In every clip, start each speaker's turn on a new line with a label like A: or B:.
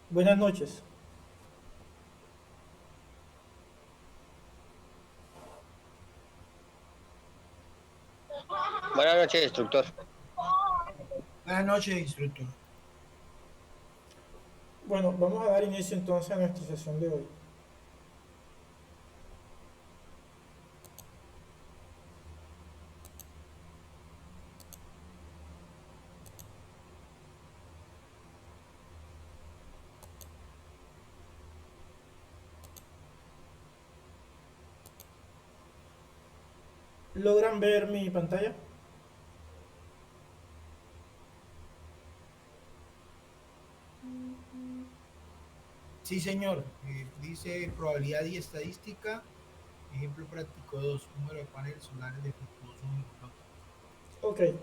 A: Buenas noches.
B: Buenas noches, instructor.
C: Buenas noches, instructor.
A: Bueno, vamos a dar inicio entonces a nuestra sesión de hoy. ¿Logran ver mi pantalla?
C: Sí, señor. Dice probabilidad y estadística. Ejemplo práctico 2. Número de paneles solares defectuosos en un lote.
A: Ok.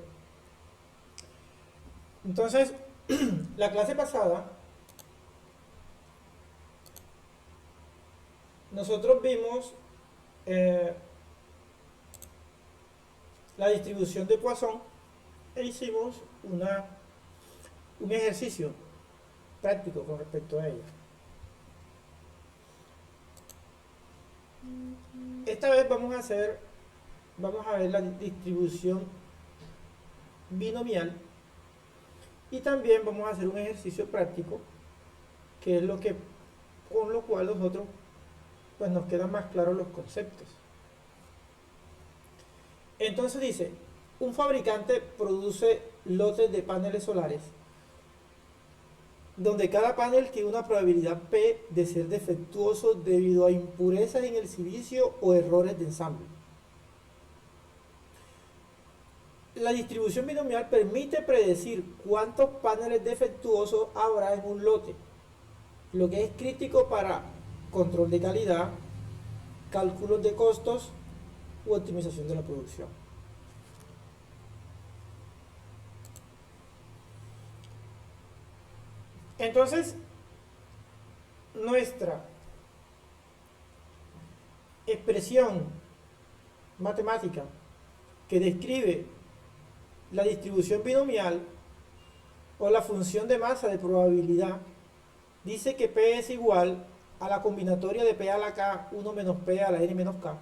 A: Entonces, la clase pasada, nosotros vimos eh, la distribución de Poisson e hicimos un ejercicio práctico con respecto a ella. Esta vez vamos a ver la distribución binomial y también vamos a hacer un ejercicio práctico, que es lo que con lo cual nosotros pues nos quedan más claros los conceptos. Entonces dice, un fabricante produce lotes de paneles solares donde cada panel tiene una probabilidad P de ser defectuoso debido a impurezas en el silicio o errores de ensamble. La distribución binomial permite predecir cuántos paneles defectuosos habrá en un lote, lo que es crítico para control de calidad, cálculos de costos u optimización de la producción. Entonces, nuestra expresión matemática que describe la distribución binomial o la función de masa de probabilidad dice que P es igual a la combinatoria de P a la K 1 menos P a la N menos K,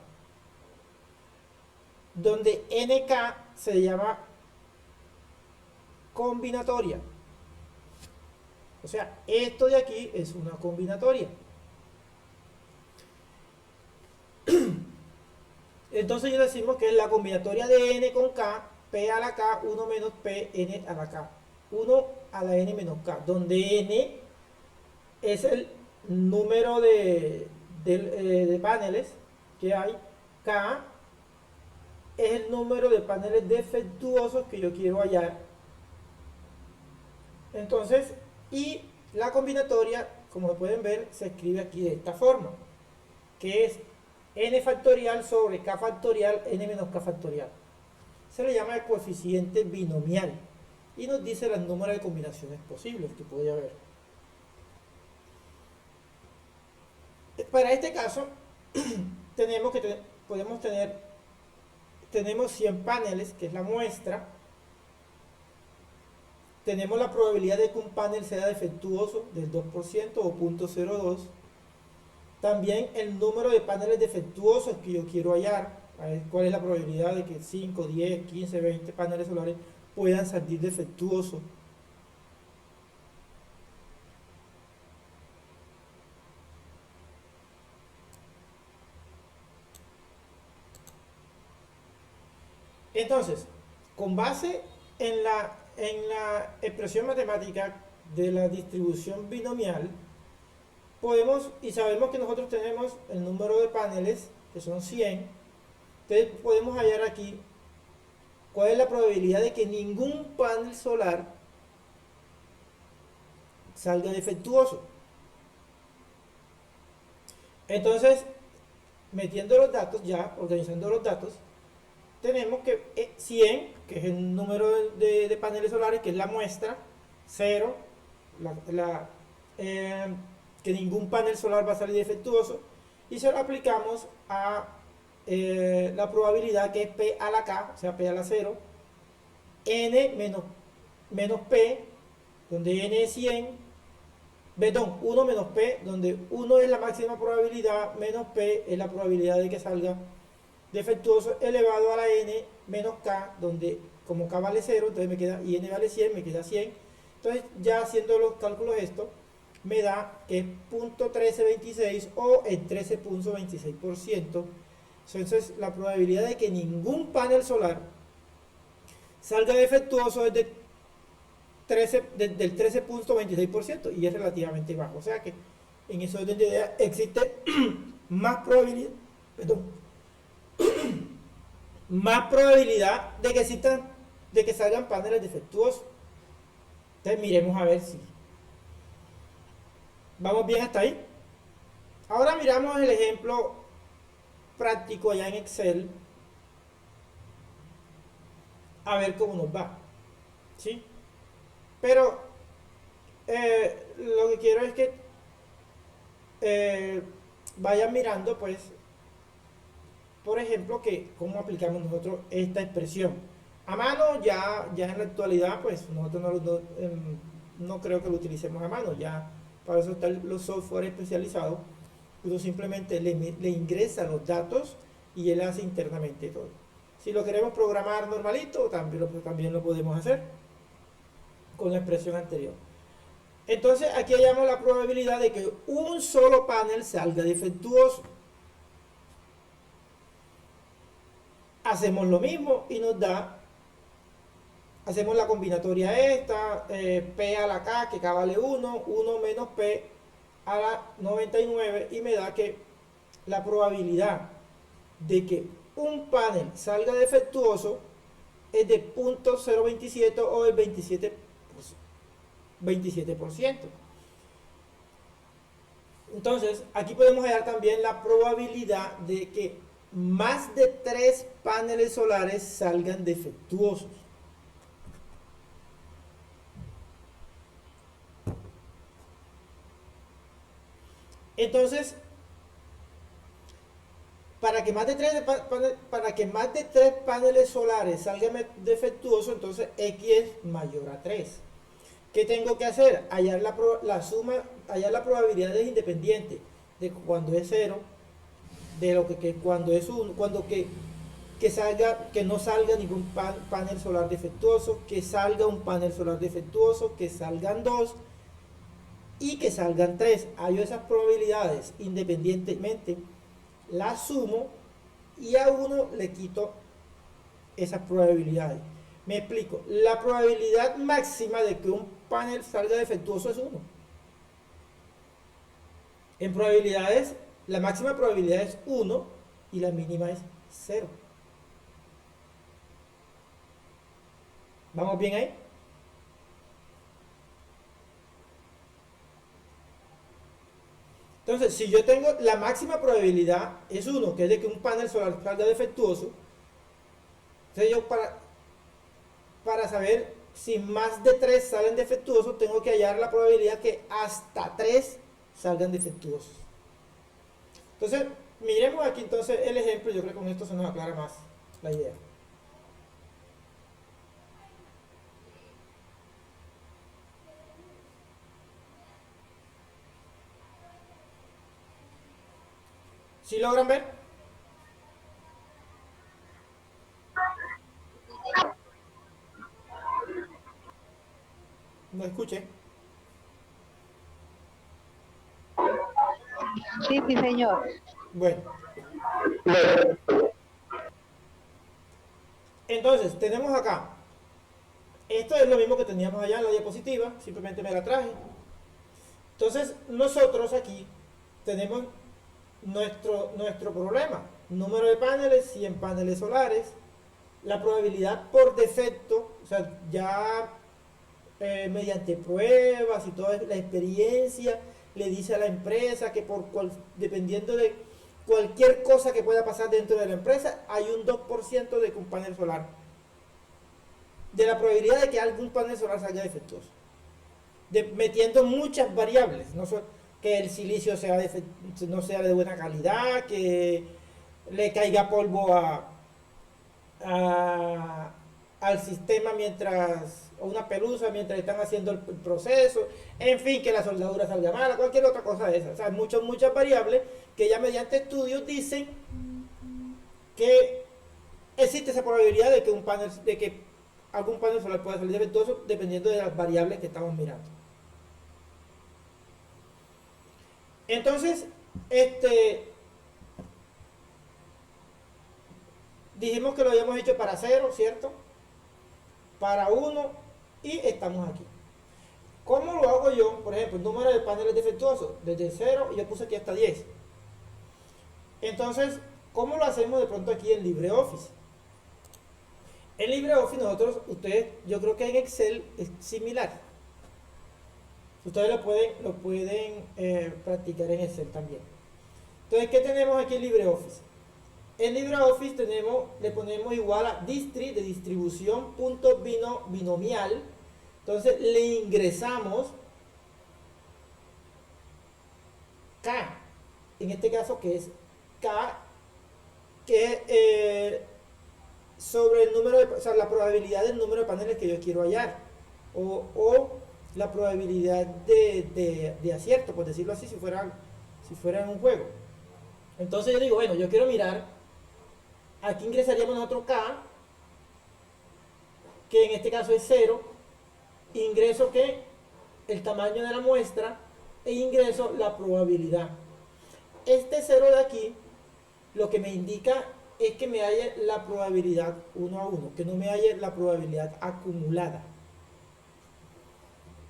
A: donde NK se llama combinatoria. O sea, esto de aquí es una combinatoria. Entonces ya decimos que es la combinatoria de N con K, P a la K, 1 menos P, N a la K. 1 a la N menos K, donde N es el número de paneles que hay, K es el número de paneles defectuosos que yo quiero hallar. Entonces, y la combinatoria, como pueden ver, se escribe aquí de esta forma, que es n factorial sobre k factorial, n menos k factorial. Se le llama el coeficiente binomial y nos dice el número de combinaciones posibles que puede haber. Para este caso, tenemos que podemos tener tenemos 100 paneles, que es la muestra. Tenemos la probabilidad de que un panel sea defectuoso del 2% o 0.02. También el número de paneles defectuosos que yo quiero hallar. A ver cuál es la probabilidad de que 5, 10, 15, 20 paneles solares puedan salir defectuosos. Entonces, con base en la expresión matemática de la distribución binomial, podemos y sabemos que nosotros tenemos el número de paneles, que son 100. Entonces podemos hallar aquí cuál es la probabilidad de que ningún panel solar salga defectuoso. Entonces, metiendo los datos ya, organizando los datos, tenemos que 100, que es el número de paneles solares, que es la muestra, 0, la, la, eh, que ningún panel solar va a salir defectuoso, y se lo aplicamos a la probabilidad que es P a la K, o sea, P a la 0, N menos P, donde N es 100, perdón, 1 menos P, donde 1 es la máxima probabilidad, menos P es la probabilidad de que salga defectuoso, elevado a la N menos K, donde como K vale 0, entonces me queda, y N vale 100, me queda 100. Entonces ya haciendo los cálculos esto, me da que es 0.1326 o el 13.26%. Entonces la probabilidad de que ningún panel solar salga defectuoso es del 13.26% y es relativamente bajo. O sea que en eso orden de idea existe más probabilidad, perdón, más probabilidad de que existan, de que salgan paneles defectuosos. Entonces miremos a ver si vamos bien hasta ahí. Ahora miramos el ejemplo práctico allá en Excel, a ver cómo nos va, ¿sí? Pero lo que quiero es que vayan mirando, pues, por ejemplo, que cómo aplicamos nosotros esta expresión. A mano ya en la actualidad, pues, nosotros no creo que lo utilicemos a mano, ya para eso están los software especializados. Uno simplemente le ingresa los datos y él hace internamente todo. Si lo queremos programar normalito, también lo podemos hacer con la expresión anterior. Entonces aquí hallamos la probabilidad de que un solo panel salga defectuoso. Hacemos lo mismo y nos da, hacemos la combinatoria esta, P a la K, que K vale 1, 1 menos P a la 99, y me da que la probabilidad de que un panel salga defectuoso es de 0.027 o el 27%. Entonces, aquí podemos hallar también la probabilidad de que más de 3 paneles solares salgan defectuosos. Entonces, para que más de 3 paneles solares salgan defectuosos, entonces X es mayor a 3. ¿Qué tengo que hacer? Hallar la suma, hallar la probabilidad independiente de cuando es 0, de lo que cuando es 1, que no salga ningún panel solar defectuoso, que salga un panel solar defectuoso, que salgan 2 y que salgan 3. Hallo esas probabilidades independientemente, las sumo y a uno le quito esas probabilidades. Me explico. La probabilidad máxima de que un panel salga defectuoso es 1. En probabilidades, la máxima probabilidad es 1 y la mínima es 0. ¿Vamos bien ahí? Entonces, si yo tengo la máxima probabilidad es 1, que es de que un panel solar salga defectuoso, entonces yo para saber si más de 3 salen defectuosos, tengo que hallar la probabilidad que hasta 3 salgan defectuosos. Entonces, miremos aquí entonces el ejemplo. Yo creo que con esto se nos aclara más la idea. ¿Sí logran ver? No escuché.
B: Sí, sí, señor.
A: Bueno, entonces tenemos acá, esto es lo mismo que teníamos allá en la diapositiva, simplemente me la traje. Entonces nosotros aquí tenemos nuestro problema: número de paneles, 100 paneles solares, la probabilidad por defecto, o sea, ya mediante pruebas y toda la experiencia, le dice a la empresa que dependiendo de cualquier cosa que pueda pasar dentro de la empresa, hay un 2% de que un panel solar, de la probabilidad de que algún panel solar salga defectuoso, metiendo muchas variables, que el silicio no sea de buena calidad, que le caiga polvo a al sistema mientras, o una pelusa mientras están haciendo el proceso, en fin, que la soldadura salga mala, cualquier otra cosa de esa. O sea, muchas variables que ya mediante estudios dicen que existe esa probabilidad de que de que algún panel solar pueda salir defectuoso dependiendo de las variables que estamos mirando. Entonces, dijimos que lo habíamos hecho para 0, ¿cierto? Para 1 y estamos aquí. ¿Cómo lo hago yo? Por ejemplo, el número de paneles defectuosos, desde 0 y yo puse aquí hasta 10. Entonces, ¿cómo lo hacemos de pronto aquí en LibreOffice? En LibreOffice nosotros, ustedes, yo creo que en Excel es similar. Ustedes lo pueden practicar en Excel también. Entonces, ¿qué tenemos aquí en LibreOffice? En LibreOffice le ponemos igual a distri de distribución punto binomial. Entonces le ingresamos K, en este caso que es K, que sobre el número o sea, la probabilidad del número de paneles que yo quiero hallar, o la probabilidad de acierto, por decirlo así, si fuera en un juego. Entonces yo digo, bueno, yo quiero mirar, aquí ingresaríamos nosotros K, que en este caso es 0, ingreso que el tamaño de la muestra e ingreso la probabilidad. Este 0 de aquí lo que me indica es que me haya la probabilidad 1 a 1, que no me haya la probabilidad acumulada.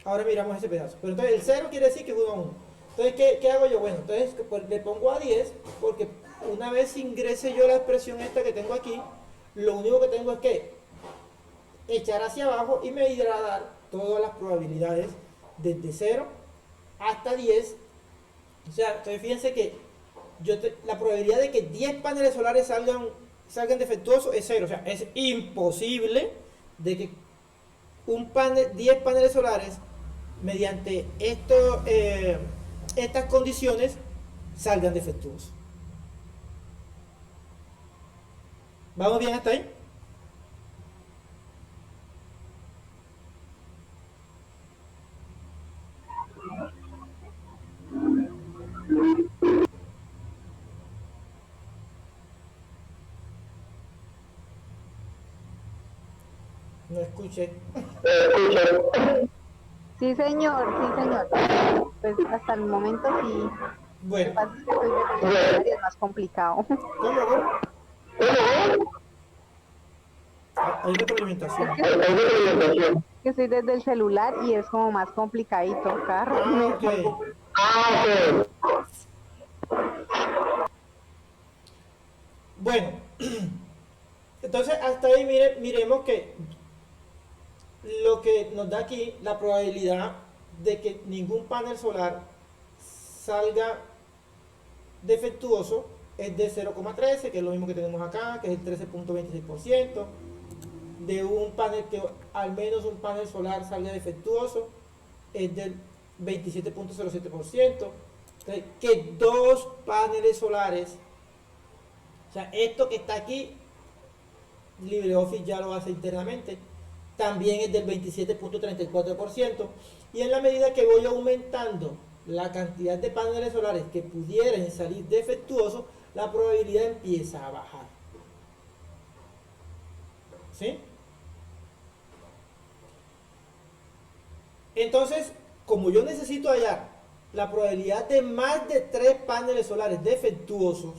A: Ahora miramos ese pedazo. Pero entonces el 0 quiere decir que es 1 a 1. Entonces, ¿qué hago yo? Bueno, entonces pues, le pongo a 10, porque una vez ingrese yo la expresión esta que tengo aquí, lo único que tengo es que echar hacia abajo y me irá a dar todas las probabilidades desde 0 hasta 10. O sea, entonces fíjense que la probabilidad de que 10 paneles solares salgan defectuosos es 0. O sea, es imposible de que 10 paneles solares mediante estas condiciones salgan defectuosos. ¿Vamos bien hasta ahí? No escuché.
B: Sí, señor, sí, señor. Pues hasta el momento sí. Lo que
A: Bueno,
B: pasa es que soy de celular y es más complicado.
A: ¿cómo? Hay
B: Es
A: retroalimentación.
B: que soy desde el celular y es como más complicadito. Cada rato me
A: Ah, ok.
B: oigo.
A: Bueno, entonces hasta ahí miremos que lo que nos da aquí la probabilidad de que ningún panel solar salga defectuoso es de 0,13, que es lo mismo que tenemos acá, que es el 13.26%. De un panel que al menos un panel solar salga defectuoso es del 27.07%. Entonces, que dos paneles solares, o sea, esto que está aquí, LibreOffice ya lo hace internamente, también es del 27.34%. Y en la medida que voy aumentando la cantidad de paneles solares que pudieran salir defectuosos, la probabilidad empieza a bajar. ¿Sí? Entonces, como yo necesito hallar la probabilidad de más de 3 paneles solares defectuosos,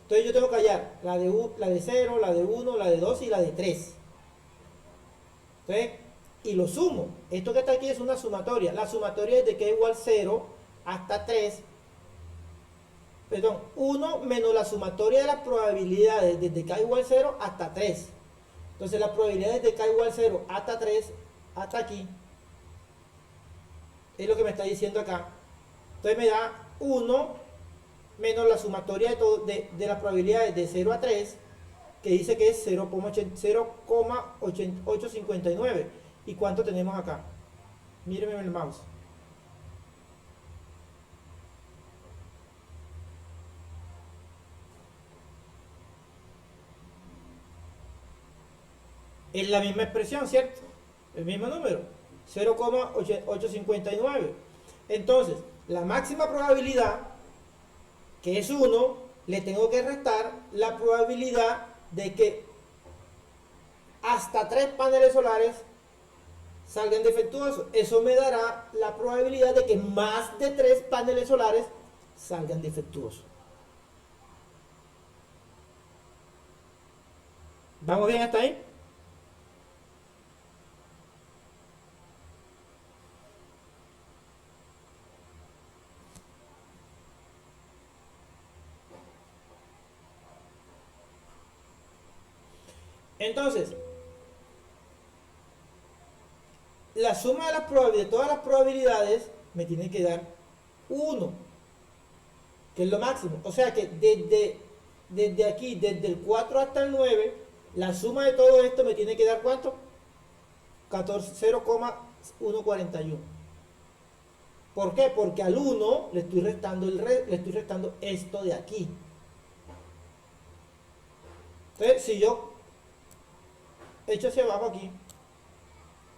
A: entonces yo tengo que hallar la de 0, la de 1, la de 2 y la de 3. Entonces, y lo sumo. Esto que está aquí es una sumatoria. La sumatoria es de que es igual 0 hasta 3. Perdón, 1 menos la sumatoria de las probabilidades desde k igual 0 hasta 3. Entonces las probabilidades de k igual 0 hasta 3, hasta aquí, es lo que me está diciendo acá. Entonces me da 1 menos la sumatoria de las probabilidades de 0 a 3, que dice que es 0,8859. ¿Y cuánto tenemos acá? Mírenme el mouse. Es la misma expresión, ¿cierto? El mismo número, 0,859. Entonces, la máxima probabilidad, que es 1, le tengo que restar la probabilidad de que hasta 3 paneles solares salgan defectuosos. Eso me dará la probabilidad de que más de 3 paneles solares salgan defectuosos. ¿Vamos bien hasta ahí? Entonces, la suma de las probabilidades, de todas las probabilidades, me tiene que dar 1, que es lo máximo. O sea que desde aquí, desde el 4 hasta el 9, la suma de todo esto me tiene que dar ¿cuánto? 0,141. ¿Por qué? Porque al 1 le estoy restando, le estoy restando esto de aquí. Entonces, si yo echo hacia abajo aquí,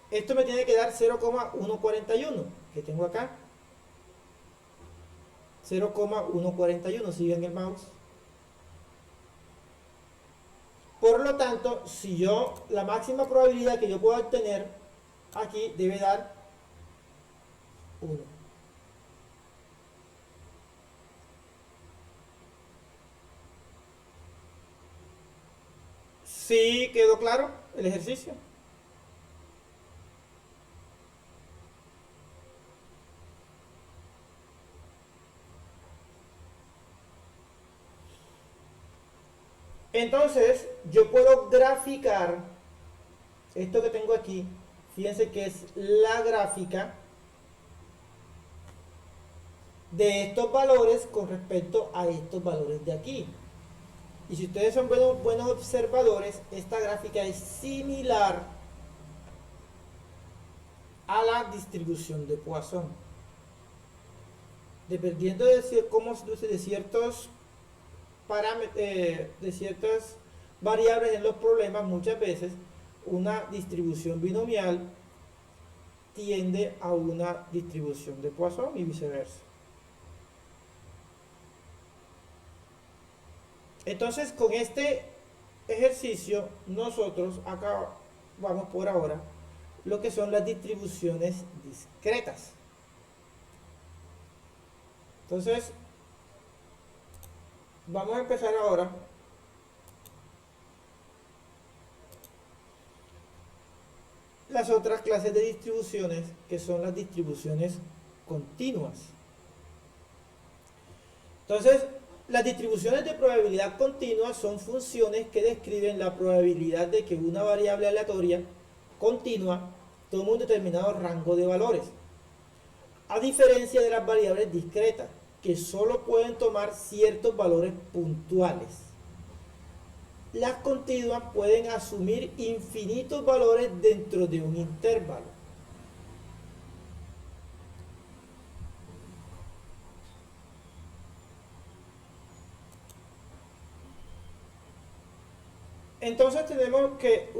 A: esto me tiene que dar 0,141, que tengo acá. 0,141, siguen el mouse. Por lo tanto, si yo, la máxima probabilidad que yo pueda obtener aquí debe dar 1. ¿Sí quedó claro el ejercicio? Entonces, yo puedo graficar esto que tengo aquí. Fíjense que es la gráfica de estos valores con respecto a estos valores de aquí. Y si ustedes son buenos observadores, esta gráfica es similar a la distribución de Poisson. Dependiendo de cómo de ciertos parámetros, de ciertas variables en los problemas, muchas veces una distribución binomial tiende a una distribución de Poisson y viceversa. Entonces, con este ejercicio, nosotros acá vamos por ahora lo que son las distribuciones discretas. Entonces, vamos a empezar ahora las otras clases de distribuciones, que son las distribuciones continuas. Entonces, las distribuciones de probabilidad continua son funciones que describen la probabilidad de que una variable aleatoria continua tome un determinado rango de valores, a diferencia de las variables discretas, que solo pueden tomar ciertos valores puntuales. Las continuas pueden asumir infinitos valores dentro de un intervalo. Entonces tenemos que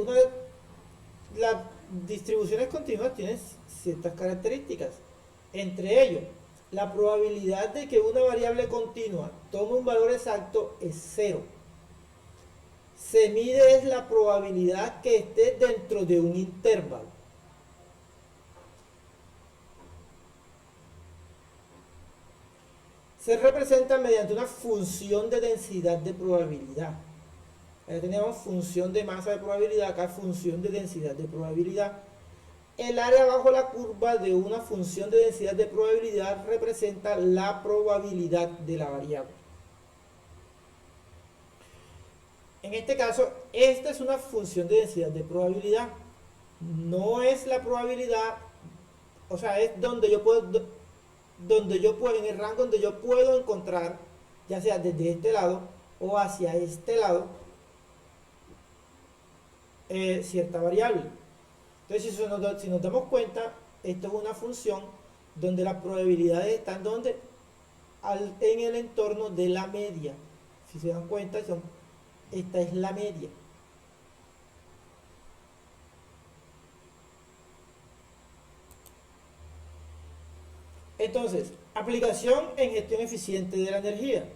A: las distribuciones continuas tienen ciertas características. Entre ellos, la probabilidad de que una variable continua tome un valor exacto es 0. Se mide es la probabilidad que esté dentro de un intervalo. Se representa mediante una función de densidad de probabilidad. Ahí tenemos función de masa de probabilidad, acá función de densidad de probabilidad. El área bajo la curva de una función de densidad de probabilidad representa la probabilidad de la variable. En este caso, esta es una función de densidad de probabilidad. No es la probabilidad, o sea, es donde yo puedo, en el rango donde yo puedo encontrar, ya sea desde este lado o hacia este lado, cierta variable. Entonces, si nos damos cuenta, esto es una función donde las probabilidades están en el entorno de la media. Si se dan cuenta, esta es la media. Entonces, aplicación en gestión eficiente de la energía.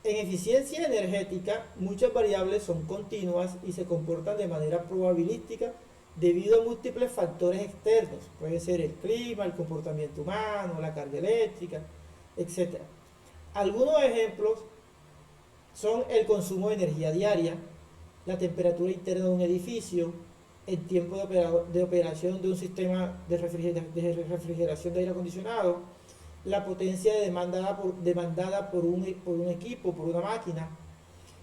A: En eficiencia energética, muchas variables son continuas y se comportan de manera probabilística debido a múltiples factores externos. Puede ser el clima, el comportamiento humano, la carga eléctrica, etc. Algunos ejemplos son el consumo de energía diaria, la temperatura interna de un edificio, el tiempo de operación de un sistema de refrigeración de aire acondicionado, la potencia demandada por un equipo, por una máquina.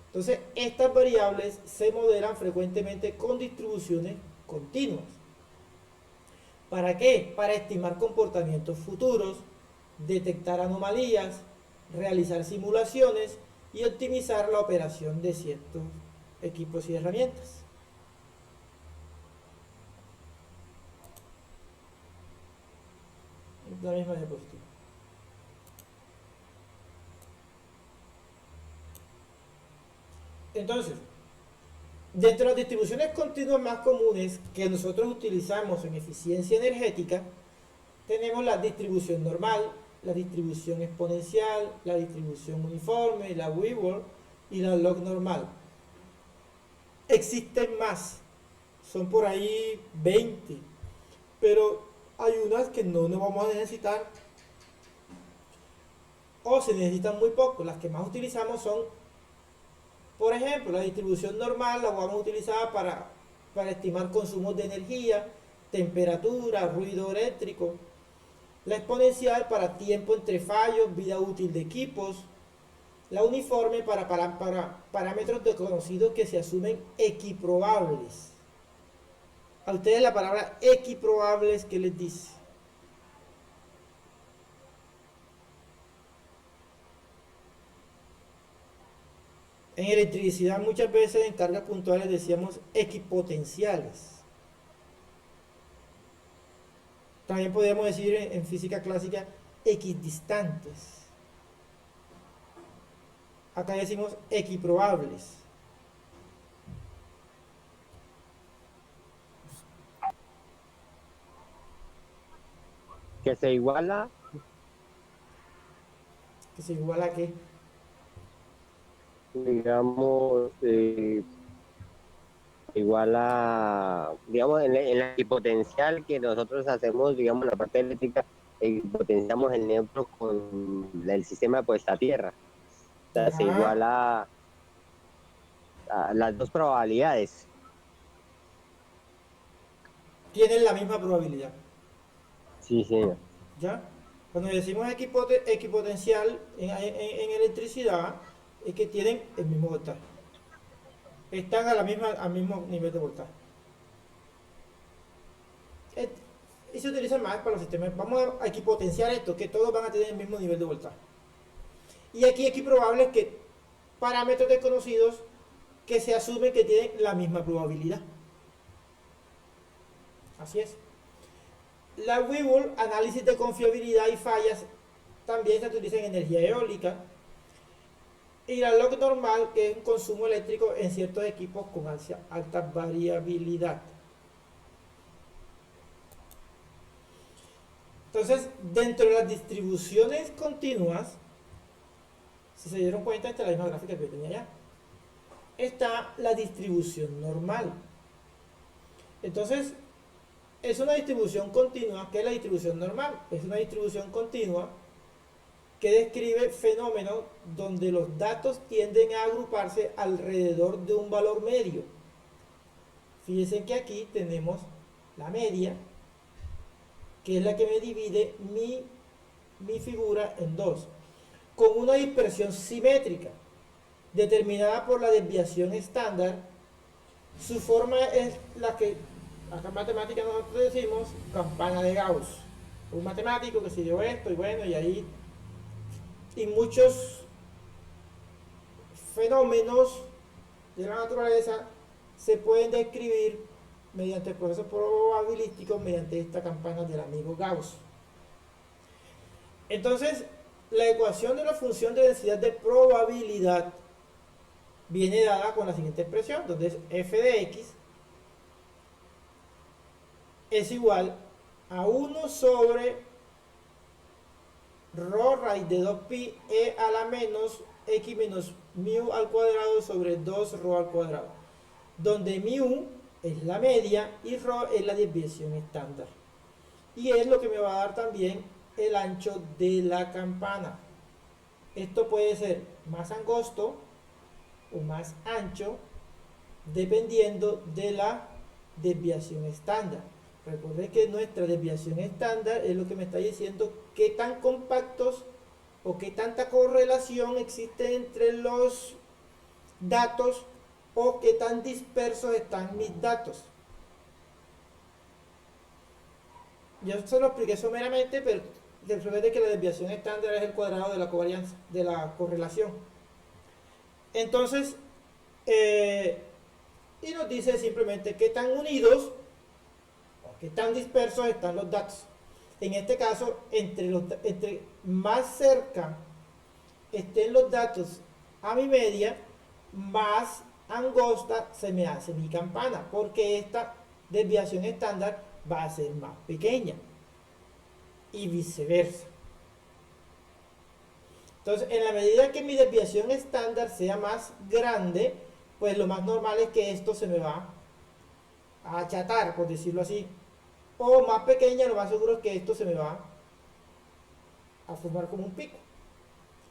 A: Entonces, estas variables se modelan frecuentemente con distribuciones continuas. ¿Para qué? Para estimar comportamientos futuros, detectar anomalías, realizar simulaciones y optimizar la operación de ciertos equipos y herramientas. La misma diapositiva. Entonces, dentro de las distribuciones continuas más comunes que nosotros utilizamos en eficiencia energética, tenemos la distribución normal, la distribución exponencial, la distribución uniforme, la Weibull y la log normal. Existen más, son por ahí 20, pero hay unas que no nos vamos a necesitar o se necesitan muy poco. Las que más utilizamos son, por ejemplo, la distribución normal la vamos a utilizar para estimar consumos de energía, temperatura, ruido eléctrico. La exponencial para tiempo entre fallos, vida útil de equipos. La uniforme para parámetros desconocidos que se asumen equiprobables. A ustedes la palabra equiprobables, ¿qué les dice? En electricidad muchas veces en cargas puntuales decíamos equipotenciales. También podríamos decir en física clásica equidistantes. Acá decimos equiprobables.
D: Que se iguala,
A: ¿Que se iguala a qué?
D: digamos, digamos, en la equipotencial que nosotros hacemos, digamos, en la parte eléctrica, potenciamos el neutro con el sistema de puesta a tierra. O sea, se
A: Ajá.
D: iguala a las dos probabilidades.
A: Tienen la misma probabilidad.
D: Sí, señor.
A: ¿Ya? Cuando decimos equipotencial en electricidad, es que tienen el mismo voltaje. Están al mismo nivel de voltaje. Y se utiliza más para los sistemas. Vamos a equipotenciar esto, que todos van a tener el mismo nivel de voltaje. Y aquí equiprobables que parámetros desconocidos que se asume que tienen la misma probabilidad. Así es. La Weibull, análisis de confiabilidad y fallas, también se utiliza en energía eólica. Y la log normal, que es un consumo eléctrico en ciertos equipos con alta variabilidad. Entonces, dentro de las distribuciones continuas, si se dieron cuenta, esta es la misma gráfica que yo tenía allá, está la distribución normal. Entonces, es una distribución continua. ¿Qué es la distribución normal? Es una distribución continua que describe fenómenos donde los datos tienden a agruparse alrededor de un valor medio. Fíjense que aquí tenemos la media, que es la que me divide mi figura en dos, con una dispersión simétrica, determinada por la desviación estándar. Su forma es la que acá en matemática nosotros decimos campana de Gauss. Un matemático que se dio esto y bueno, y ahí y muchos fenómenos de la naturaleza se pueden describir mediante procesos probabilísticos mediante esta campana del amigo Gauss. Entonces, la ecuación de la función de densidad de probabilidad viene dada con la siguiente expresión, donde es f de x es igual a 1 sobre rho raíz de 2pi e a la menos x menos mu al cuadrado sobre 2 rho al cuadrado, donde mu es la media y rho es la desviación estándar. Y es lo que me va a dar también el ancho de la campana. Esto puede ser más angosto o más ancho dependiendo de la desviación estándar. Recuerden que nuestra desviación estándar es lo que me está diciendo qué tan compactos o qué tanta correlación existe entre los datos o qué tan dispersos están mis datos. Yo se lo expliqué someramente, pero recuerden que la desviación estándar es el cuadrado de la covarianza, de la correlación. Entonces, y nos dice simplemente qué tan unidos o qué tan dispersos están los datos. En este caso, entre más cerca estén los datos a mi media, más angosta se me hace mi campana, porque esta desviación estándar va a ser más pequeña y viceversa. Entonces, en la medida que mi desviación estándar sea más grande, pues lo más normal es que esto se me va a achatar, por decirlo así, o más pequeña, lo más seguro es que esto se me va a formar como un pico.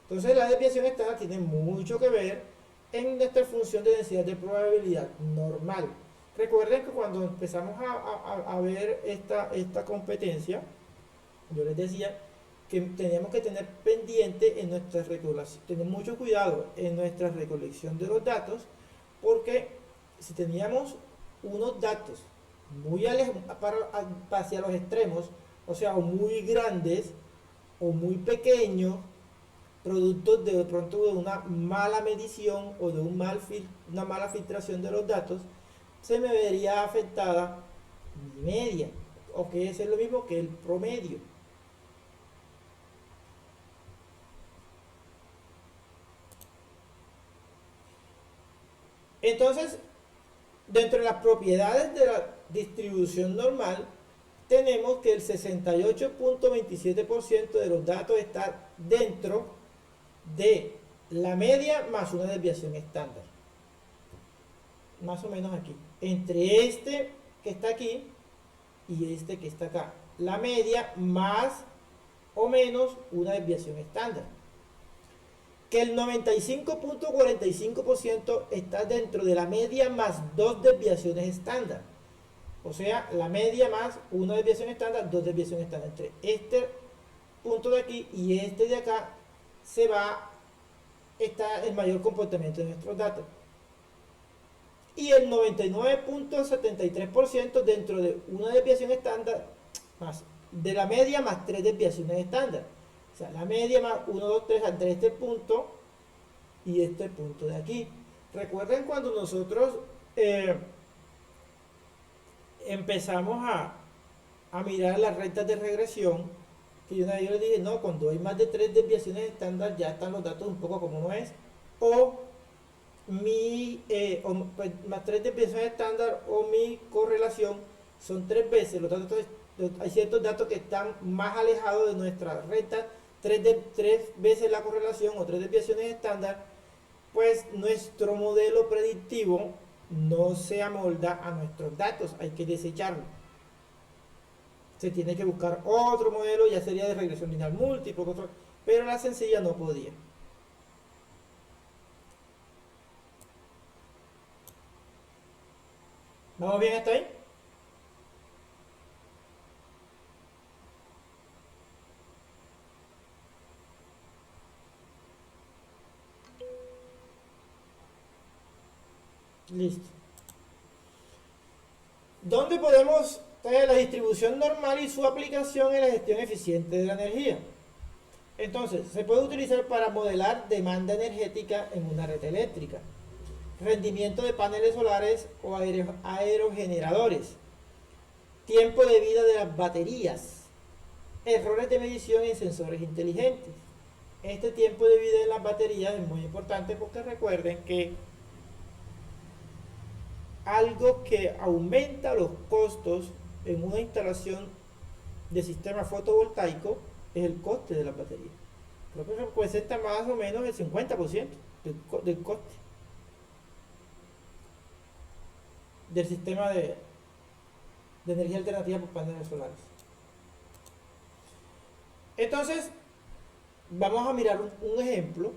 A: Entonces, la desviación estándar tiene mucho que ver en nuestra función de densidad de probabilidad normal. Recuerden que cuando empezamos a ver esta competencia, yo les decía que teníamos que tener pendiente en nuestra recolección, tener mucho cuidado en nuestra recolección de los datos, porque si teníamos unos datos muy hacia los extremos, o sea, o muy grandes o muy pequeños, productos de pronto de una mala medición o de una mala filtración de los datos, se me vería afectada mi media, o que es lo mismo que el promedio. Entonces, dentro de las propiedades de la distribución normal, tenemos que el 68.27% de los datos está dentro de la media más una desviación estándar. Más o menos aquí. Entre este que está aquí y este que está acá. La media más o menos una desviación estándar. Que el 95.45% está dentro de la media más dos desviaciones estándar. O sea, la media más una desviación estándar, dos desviaciones estándar. Entre este punto de aquí y este de acá está el mayor comportamiento de nuestros datos. Y el 99.73% dentro de una desviación estándar más de la media más tres desviaciones estándar. O sea, la media más 1, 2, 3 entre este punto y este punto de aquí. Recuerden cuando nosotros empezamos a mirar las rectas de regresión, que yo les dije, no, cuando hay más de 3 desviaciones estándar ya están los datos un poco como no es, o pues, más 3 desviaciones estándar o mi correlación son 3 veces, los datos, hay ciertos datos que están más alejados de nuestra recta, 3 veces la correlación o 3 desviaciones estándar, pues nuestro modelo predictivo no se amolda a nuestros datos, hay que desecharlo. Se tiene que buscar otro modelo, ya sería de regresión lineal múltiple, pero la sencilla no podía. ¿Vamos bien hasta ahí? Listo. ¿Dónde podemos tener la distribución normal y su aplicación en la gestión eficiente de la energía? Entonces, se puede utilizar para modelar demanda energética en una red eléctrica, rendimiento de paneles solares o aerogeneradores, tiempo de vida de las baterías, errores de medición en sensores inteligentes. Este tiempo de vida en las baterías es muy importante porque recuerden que algo que aumenta los costos en una instalación de sistema fotovoltaico es el coste de la batería. Creo que representa más o menos el 50% del coste del sistema de energía alternativa por paneles solares. Entonces, vamos a mirar un ejemplo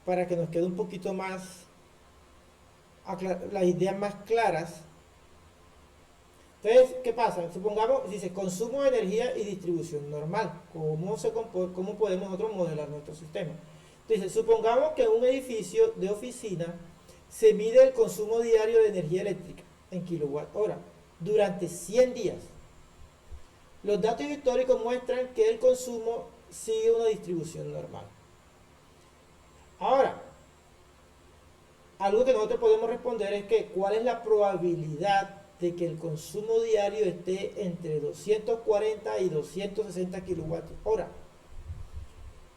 A: para que nos quede un poquito más, las ideas más claras. Entonces, ¿qué pasa? Supongamos, dice consumo de energía y distribución normal. ¿Cómo podemos nosotros modelar nuestro sistema? Entonces, supongamos que en un edificio de oficina se mide el consumo diario de energía eléctrica en kilowatt hora durante 100 días. Los datos históricos muestran que el consumo sigue una distribución normal. Ahora, algo que nosotros podemos responder es que ¿cuál es la probabilidad de que el consumo diario esté entre 240 y 260 kilowatt hora?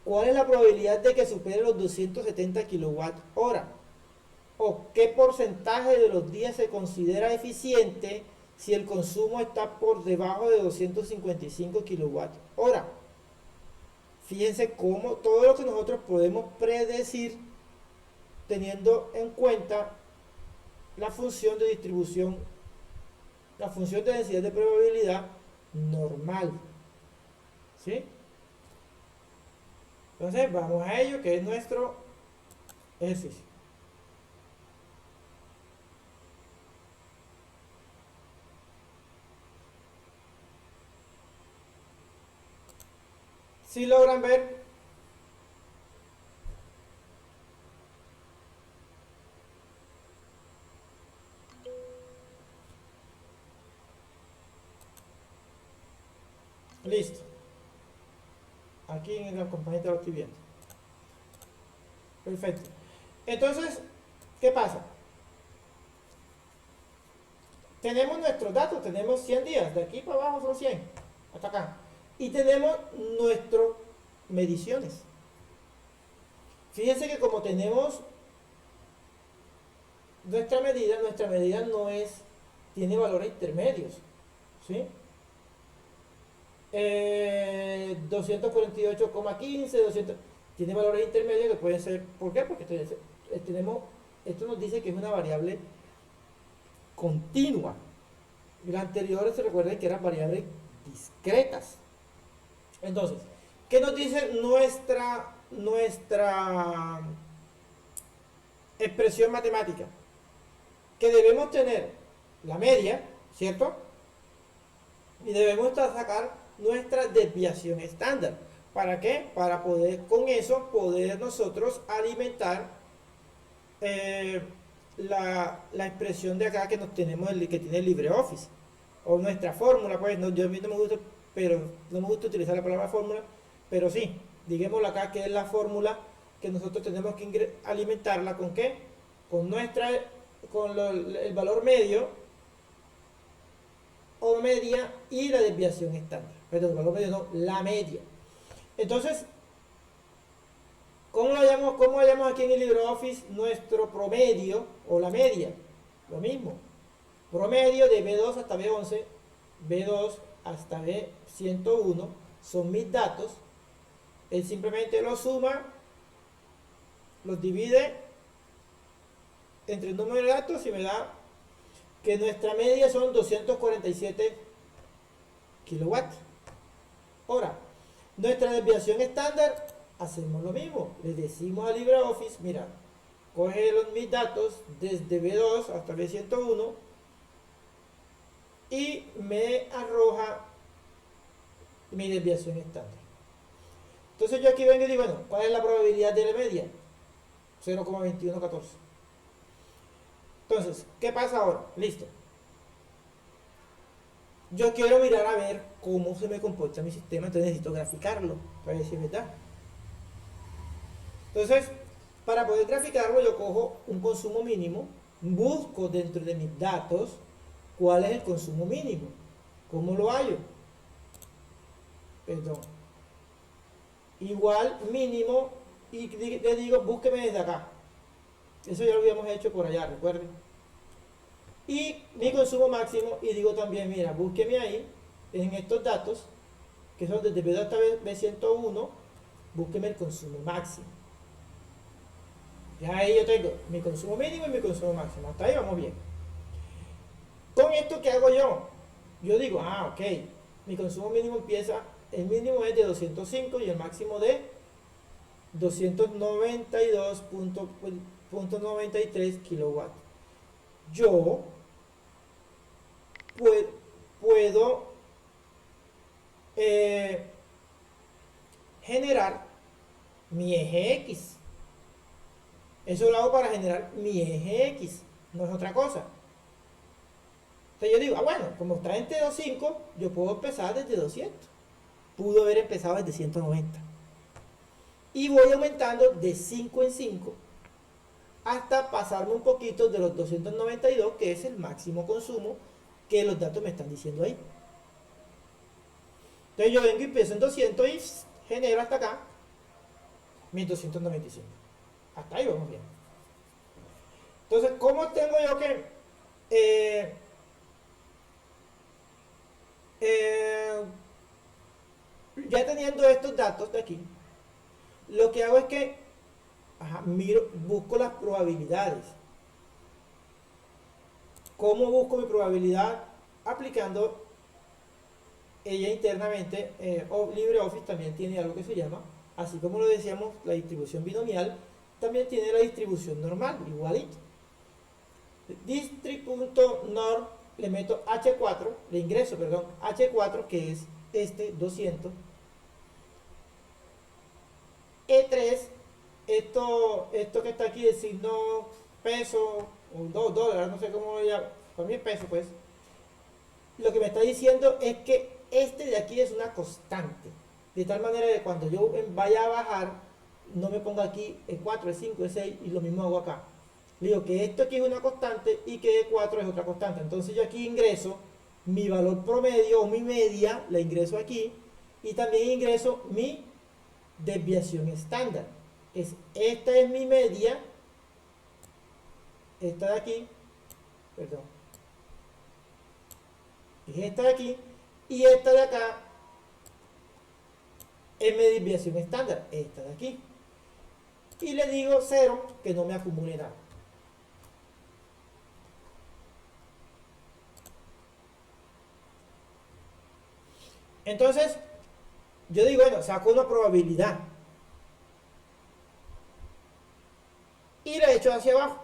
A: ¿Cuál es la probabilidad de que supere los 270 kilowatt hora? ¿O qué porcentaje de los días se considera eficiente si el consumo está por debajo de 255 kilowatt hora? Fíjense cómo todo lo que nosotros podemos predecir teniendo en cuenta la función de distribución, la función de densidad de probabilidad normal. ¿Sí? Entonces vamos a ello, que es nuestro ejercicio. Si logran ver, listo. Aquí en la compañía lo estoy viendo. Perfecto. Entonces, ¿qué pasa? Tenemos nuestros datos, tenemos 100 días, de aquí para abajo son 100, hasta acá. Y tenemos nuestras mediciones. Fíjense que como tenemos nuestra medida no es, tiene valores intermedios, ¿sí? 248,15, 200, tiene valores intermedios que pueden ser, ¿por qué? Porque tenemos, esto nos dice que es una variable continua. Y las anteriores se recuerden que eran variables discretas. Entonces, ¿qué nos dice nuestra expresión matemática? Que debemos tener la media, ¿cierto? Y debemos sacar nuestra desviación estándar. ¿Para qué? Para poder, con eso, poder nosotros alimentar la expresión de acá que nos tenemos, que tiene LibreOffice. O nuestra fórmula, pues, no, yo a mí no me gusta, pero no me gusta utilizar la palabra fórmula, pero sí, digámoslo acá que es la fórmula que nosotros tenemos que alimentarla con ¿qué? Con el valor medio o media y la desviación estándar. Perdón, el valor medio no, la media. Entonces, ¿cómo hallamos aquí en el LibreOffice nuestro promedio o la media? Lo mismo. Promedio de B2 hasta B11, B2 hasta B101 son mis datos. Él simplemente los suma, los divide entre el número de datos y me da que nuestra media son 247 kilowatts hora. Nuestra desviación estándar, hacemos lo mismo, le decimos a LibreOffice, mira, coge mis datos desde B2 hasta B101 y me arroja mi desviación estándar. Entonces yo aquí vengo y digo, bueno, ¿cuál es la probabilidad de la media? 0,2114. Entonces, ¿qué pasa ahora? Listo. Yo quiero mirar a ver cómo se me comporta mi sistema, entonces necesito graficarlo para decir verdad. Entonces, para poder graficarlo, yo cojo un consumo mínimo, busco dentro de mis datos cuál es el consumo mínimo. ¿Cómo lo hallo? Perdón. Igual mínimo y le digo búsqueme desde acá. Eso ya lo habíamos hecho por allá, recuerden. Y mi consumo máximo y digo también, mira, búsqueme ahí en estos datos que son desde B2 hasta B101, búsqueme el consumo máximo. Ya ahí yo tengo mi consumo mínimo y mi consumo máximo. Hasta ahí vamos bien. Con esto, ¿qué hago yo? Yo digo, ok, mi consumo mínimo empieza, el mínimo es de 205 y el máximo de 292.93 kilowatts. Yo puedo generar mi eje X. Eso lo hago para generar mi eje X, no es otra cosa. Entonces yo digo, bueno, como está en T25, yo puedo empezar desde 200. Pudo haber empezado desde 190. Y voy aumentando de 5 en 5 hasta pasarme un poquito de los 292, que es el máximo consumo que los datos me están diciendo ahí. Entonces yo vengo y empiezo en 200 y genero hasta acá mis 295. Hasta ahí vamos bien. Entonces, ¿cómo tengo yo que ya teniendo estos datos de aquí, lo que hago es que busco las probabilidades? ¿Cómo busco mi probabilidad? Aplicando ella internamente. LibreOffice también tiene algo que se llama, así como lo decíamos, la distribución binomial, también tiene la distribución normal, igualito. Distri.norm, le meto H4, le ingreso, perdón, H4, que es este 200. E3, esto que está aquí, el signo peso, o $2, no sé cómo lo llamo, para mí es peso, pues. Lo que me está diciendo es que este de aquí es una constante, de tal manera que cuando yo vaya a bajar, no me ponga aquí el 4, el 5, el 6, y lo mismo hago acá. Le digo que esto aquí es una constante y que E4 es otra constante. Entonces yo aquí ingreso mi valor promedio o mi media, la ingreso aquí, y también ingreso mi desviación estándar. Esta es mi media, esta de aquí, perdón, es esta de aquí, y esta de acá es mi desviación estándar, esta de aquí. Y le digo 0, que no me acumule nada. Entonces, yo digo, bueno, saco una probabilidad y la echo hacia abajo.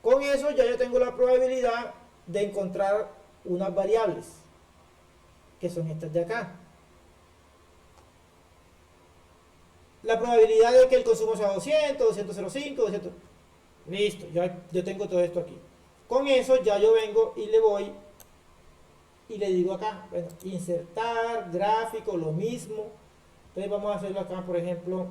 A: Con eso ya yo tengo la probabilidad de encontrar unas variables, que son estas de acá. La probabilidad de que el consumo sea 200, 205, 200. Listo, ya yo tengo todo esto aquí. Con eso ya yo vengo y le voy y le digo acá, bueno, insertar, gráfico, lo mismo. Entonces vamos a hacerlo acá, por ejemplo,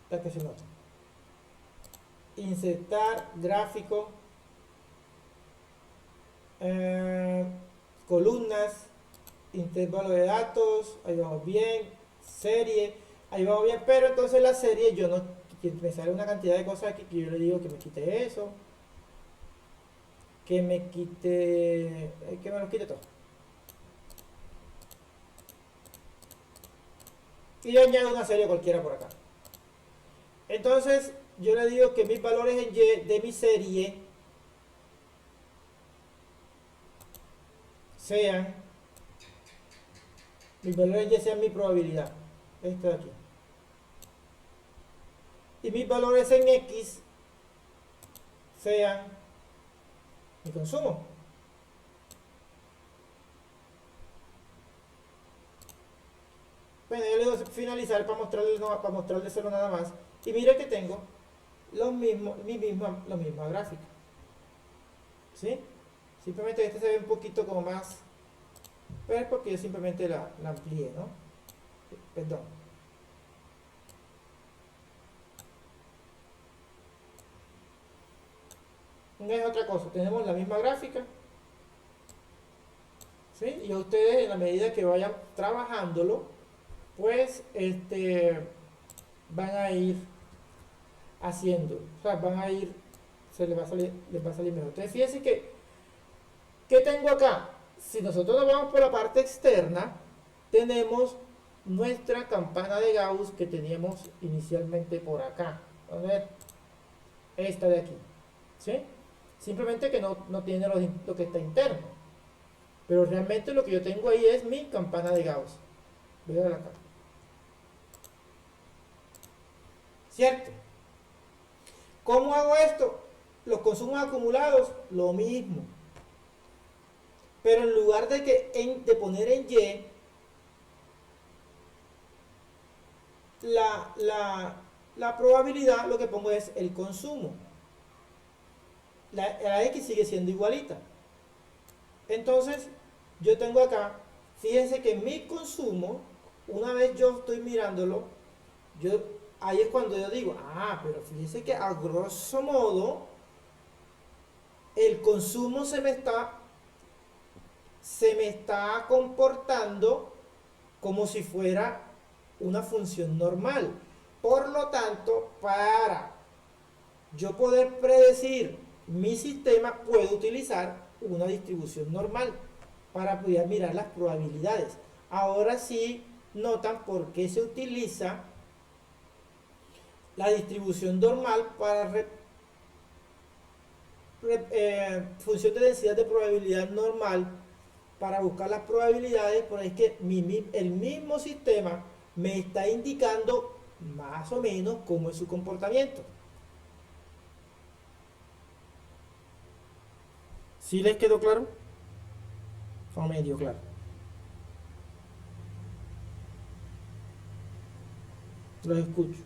A: para que se note. Insertar, gráfico, columnas, intervalo de datos, ahí vamos bien, serie, ahí vamos bien, pero entonces la serie yo no, que me sale una cantidad de cosas aquí que yo le digo que me quite eso, que me quite, que me lo quite todo. Y yo añado una serie cualquiera por acá. Entonces yo le digo que mis valores en Y de mi serie sean, mis valores en Y sean mi probabilidad, esta de aquí. Y mis valores en X sean mi consumo. Bueno, yo le doy a finalizar para mostrarles, para mostrarles solo nada más. Y mire que tengo la misma gráfica. ¿Sí? Simplemente este se ve un poquito como más, pero es porque yo simplemente la amplié, ¿no? Perdón. No es otra cosa, tenemos la misma gráfica, ¿sí? Y a ustedes, en la medida que vayan trabajándolo, pues van a ir haciendo, o sea, van a ir les va a salir mejor. Entonces fíjense que, ¿qué tengo acá? Si nosotros nos vamos por la parte externa, tenemos nuestra campana de Gauss que teníamos inicialmente por acá. Vamos a ver, esta de aquí, ¿sí? Simplemente que no tiene lo que está interno. Pero realmente lo que yo tengo ahí es mi campana de Gauss. Voy a ver acá. ¿Cierto? ¿Cómo hago esto? Los consumos acumulados, lo mismo. Pero en lugar de poner en Y la probabilidad, lo que pongo es el consumo. La X sigue siendo igualita. Entonces, yo tengo acá, fíjense que mi consumo, una vez yo estoy mirándolo, ahí es cuando yo digo, pero fíjense que a grosso modo, el consumo se me está comportando como si fuera una función normal. Por lo tanto, para yo poder predecir mi sistema, puedo utilizar una distribución normal para poder mirar las probabilidades. Ahora sí notan por qué se utiliza la distribución normal para función de densidad de probabilidad normal para buscar las probabilidades, porque es que el mismo sistema me está indicando más o menos cómo es su comportamiento. ¿Sí les quedó claro? O medio claro. Los escucho.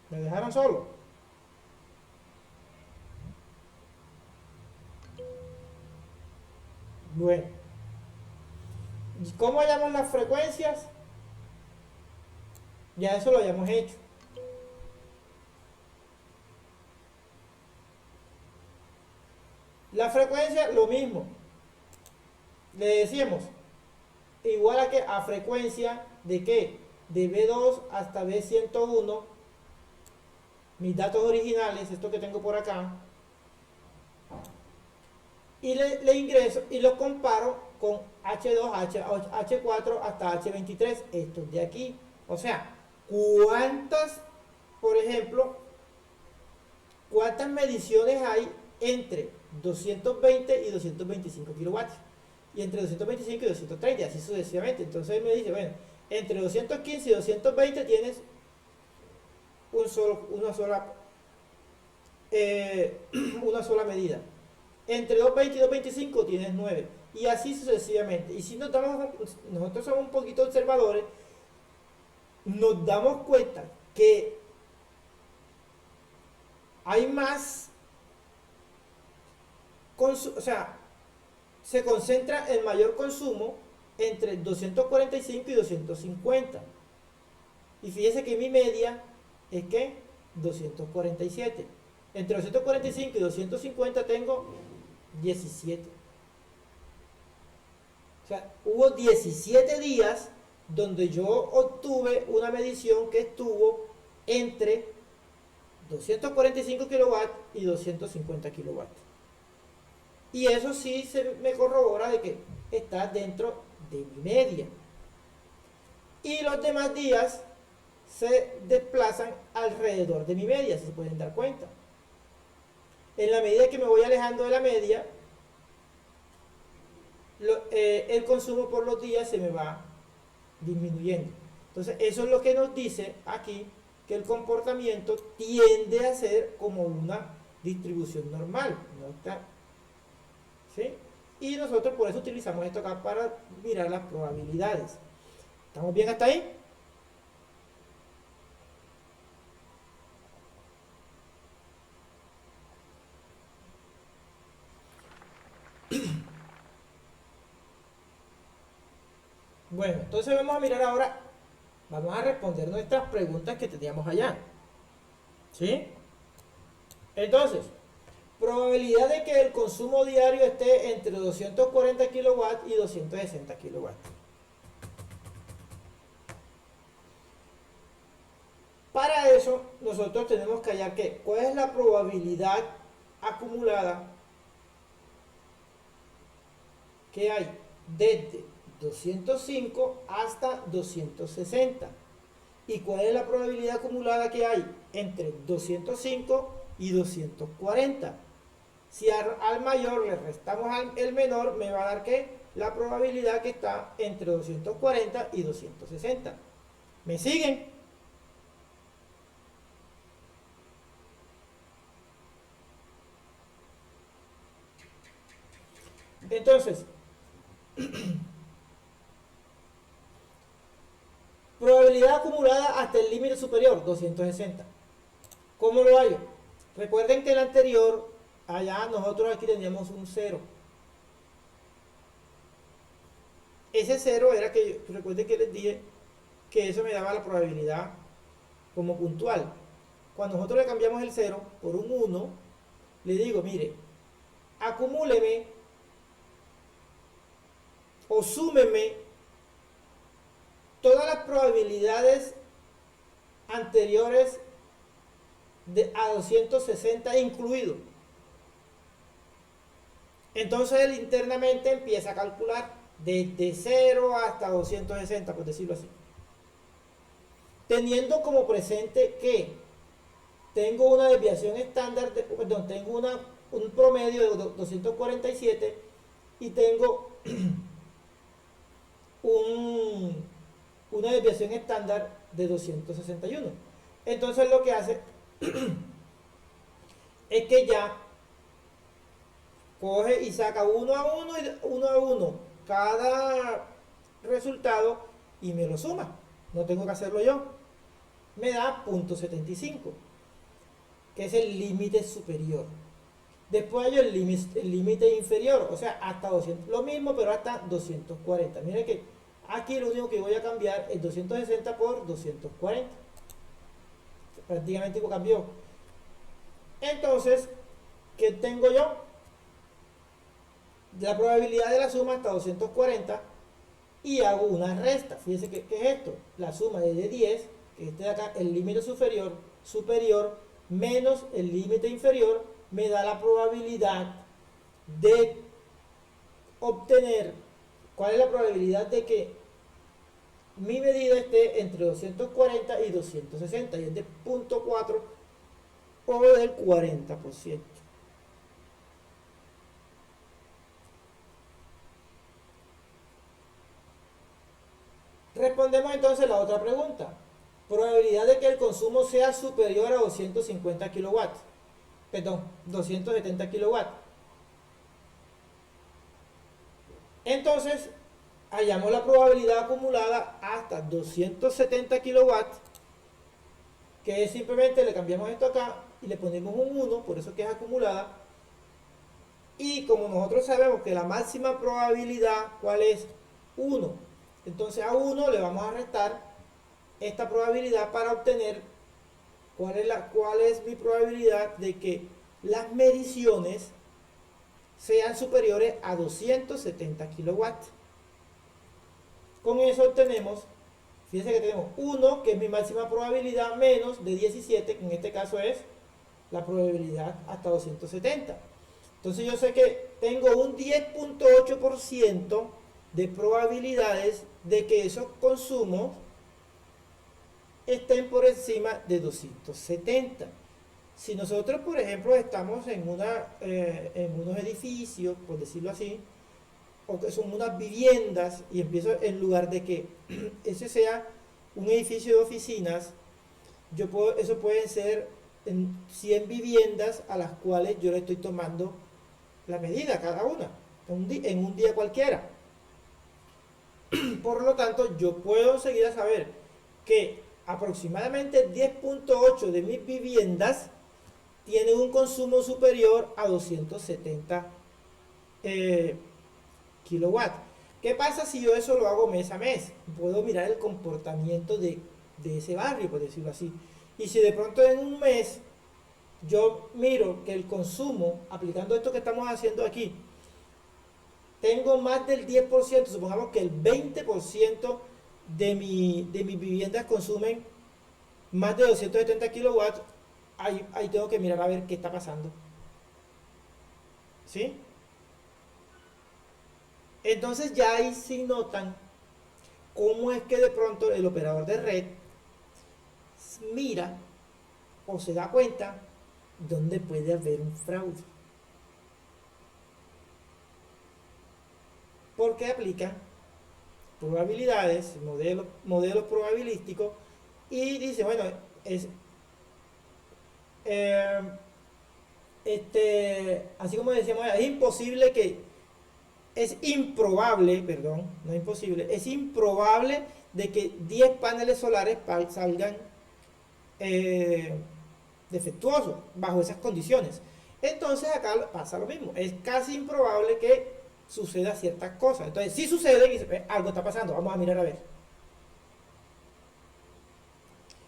A: ¿Me dejaron solo? Bueno. ¿Y cómo hallamos las frecuencias? Ya eso lo habíamos hecho. La frecuencia, lo mismo. Le decíamos, igual a frecuencia de ¿qué? De B2 hasta B101. Mis datos originales, esto que tengo por acá. Y le ingreso y lo comparo con H2, H4 hasta H23, estos de aquí. O sea, por ejemplo, cuántas mediciones hay entre 220 y 225 kilowatts? Y entre 225 y 230, así sucesivamente. Entonces me dice, bueno, entre 215 y 220 tienes una sola medida. Entre 220 y 225 tienes 9. Y así sucesivamente. Y si nosotros somos un poquito observadores, nos damos cuenta que hay más, o sea, se concentra el mayor consumo entre 245 y 250. Y fíjese que mi media es que 247. Entre 245 y 250 tengo 17. O sea, hubo 17 días donde yo obtuve una medición que estuvo entre 245 kilowatts y 250 kilowatts. Y eso sí se me corrobora de que está dentro de mi media. Y los demás días se desplazan alrededor de mi media, si se pueden dar cuenta. En la medida que me voy alejando de la media, el consumo por los días se me va disminuyendo. Entonces eso es lo que nos dice aquí, que el comportamiento tiende a ser como una distribución normal, ¿no está? ¿Sí? Y nosotros por eso utilizamos esto acá para mirar las probabilidades. ¿Estamos bien hasta ahí? Bueno, entonces vamos a mirar ahora, vamos a responder nuestras preguntas que teníamos allá. ¿Sí? Entonces, Probabilidad de que el consumo diario esté entre 240 kilowatts y 260 kilowatts. Para eso, nosotros tenemos que hallar cuál es la probabilidad acumulada que hay desde 205 hasta 260. ¿Y cuál es la probabilidad acumulada que hay entre 205 y 240? Si al mayor le restamos el menor, me va a dar que la probabilidad que está entre 240 y 260. ¿Me siguen? Entonces, probabilidad acumulada hasta el límite superior, 260. ¿Cómo lo hallo? Recuerden que el anterior, allá nosotros aquí teníamos un 0. Ese 0 era que, recuerden que les dije que eso me daba la probabilidad como puntual. Cuando nosotros le cambiamos el 0 por un 1, le digo, mire, acumúleme o súmeme todas las probabilidades anteriores a 260 incluido. Entonces él internamente empieza a calcular desde 0 hasta 260, por decirlo así. Teniendo como presente que tengo una desviación estándar, tengo un promedio de 247 y tengo una desviación estándar de 261. Entonces lo que hace es que ya coge y saca uno a uno cada resultado y me lo suma. No tengo que hacerlo yo. Me da 0.75, que es el límite superior. Después hay el límite inferior, o sea, hasta 200. Lo mismo, pero hasta 240. Miren que aquí lo único que voy a cambiar es 260 por 240. Prácticamente cambió. Entonces, ¿qué tengo yo? La probabilidad de la suma hasta 240 y hago una resta. Fíjense ¿qué es esto? La suma de 10, que este de acá, el límite superior menos el límite inferior, me da la probabilidad de obtener, ¿cuál es la probabilidad de que mi medida esté entre 240 y 260? Y es de 0.4 o del 40%. Respondemos entonces la otra pregunta. Probabilidad de que el consumo sea superior a 250 kilowatts. Perdón, 270 kilowatts. Entonces, hallamos la probabilidad acumulada hasta 270 kilowatts, que es simplemente le cambiamos esto acá y le ponemos un 1, por eso que es acumulada. Y como nosotros sabemos que la máxima probabilidad, ¿cuál es? 1. Entonces a 1 le vamos a restar esta probabilidad para obtener cuál es mi probabilidad de que las mediciones sean superiores a 270 kilowatts. Con eso obtenemos, fíjense que tenemos 1, que es mi máxima probabilidad, menos de 17, que en este caso es la probabilidad hasta 270. Entonces yo sé que tengo un 10.8% de probabilidades de que esos consumos estén por encima de 270. Si nosotros, por ejemplo, estamos en unos edificios, por decirlo así, o que son unas viviendas, y empiezo en lugar de que ese sea un edificio de oficinas, eso pueden ser 100 viviendas a las cuales yo le estoy tomando la medida cada una, en un día cualquiera. Por lo tanto, yo puedo seguir a saber que aproximadamente 10.8 de mis viviendas tienen un consumo superior a 270 kilowatts. ¿Qué pasa si yo eso lo hago mes a mes? Puedo mirar el comportamiento de ese barrio, por decirlo así. Y si de pronto en un mes yo miro que el consumo, aplicando esto que estamos haciendo aquí, tengo más del 10%, supongamos que el 20% de mis viviendas consumen más de 270 kilowatts, ahí tengo que mirar a ver qué está pasando. ¿Sí? Entonces ya ahí sí notan cómo es que de pronto el operador de red mira o se da cuenta dónde puede haber un fraude. Porque aplican probabilidades, modelos probabilísticos y dice, bueno, es eh, así como decíamos, es improbable, perdón, no imposible, es improbable de que 10 paneles solares salgan eh, defectuosos bajo esas condiciones. Entonces acá pasa lo mismo, es casi improbable que suceda ciertas cosas. Entonces si sucede y algo está pasando, vamos a mirar a ver.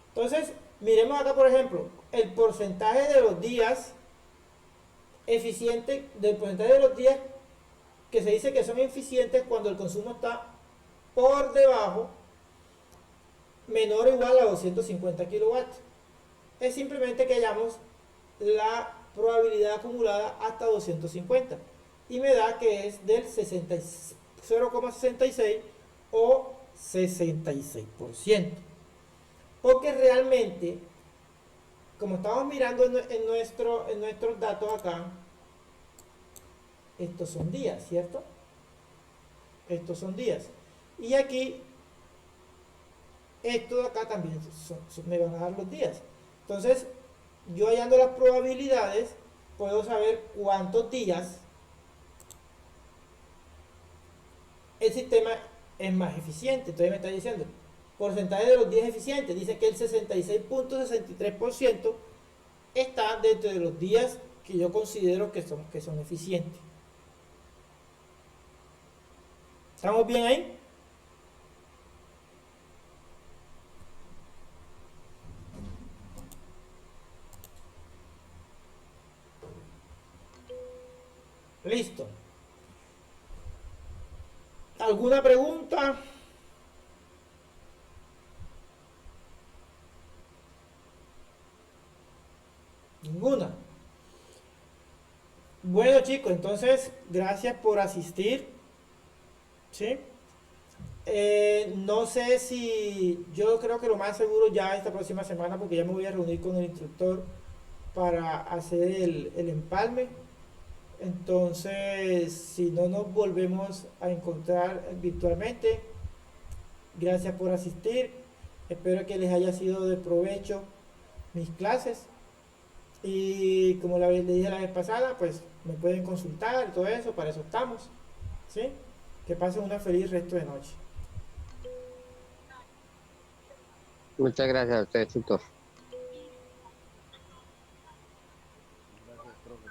A: Entonces, miremos acá por ejemplo, el porcentaje de los días eficientes, del porcentaje de los días que se dice que son eficientes cuando el consumo está por debajo, menor o igual a 250 kilowatts. Es simplemente que hallamos la probabilidad acumulada hasta 250 y me da que es del 0,66 o 66%. Porque realmente, como estamos mirando en nuestros datos acá, estos son días, ¿cierto? Estos son días. Y aquí, esto de acá también me van a dar los días. Entonces, yo hallando las probabilidades, puedo saber cuántos días el sistema es más eficiente. Entonces me está diciendo, porcentaje de los días eficientes, dice que el 66.63% está dentro de los días que yo considero que son eficientes. ¿Estamos bien ahí? Listo. ¿Alguna pregunta? Ninguna. Bueno chicos, entonces gracias por asistir. ¿Sí? No sé si yo creo que lo más seguro ya esta próxima semana, porque ya me voy a reunir con el instructor para hacer el empalme. Entonces, si no nos volvemos a encontrar virtualmente, gracias por asistir. Espero que les haya sido de provecho mis clases. Y como le dije la vez pasada, pues me pueden consultar y todo eso, para eso estamos. ¿Sí? Que pasen una feliz resto de noche.
D: Muchas gracias a usted, tutor.
E: Gracias, profe.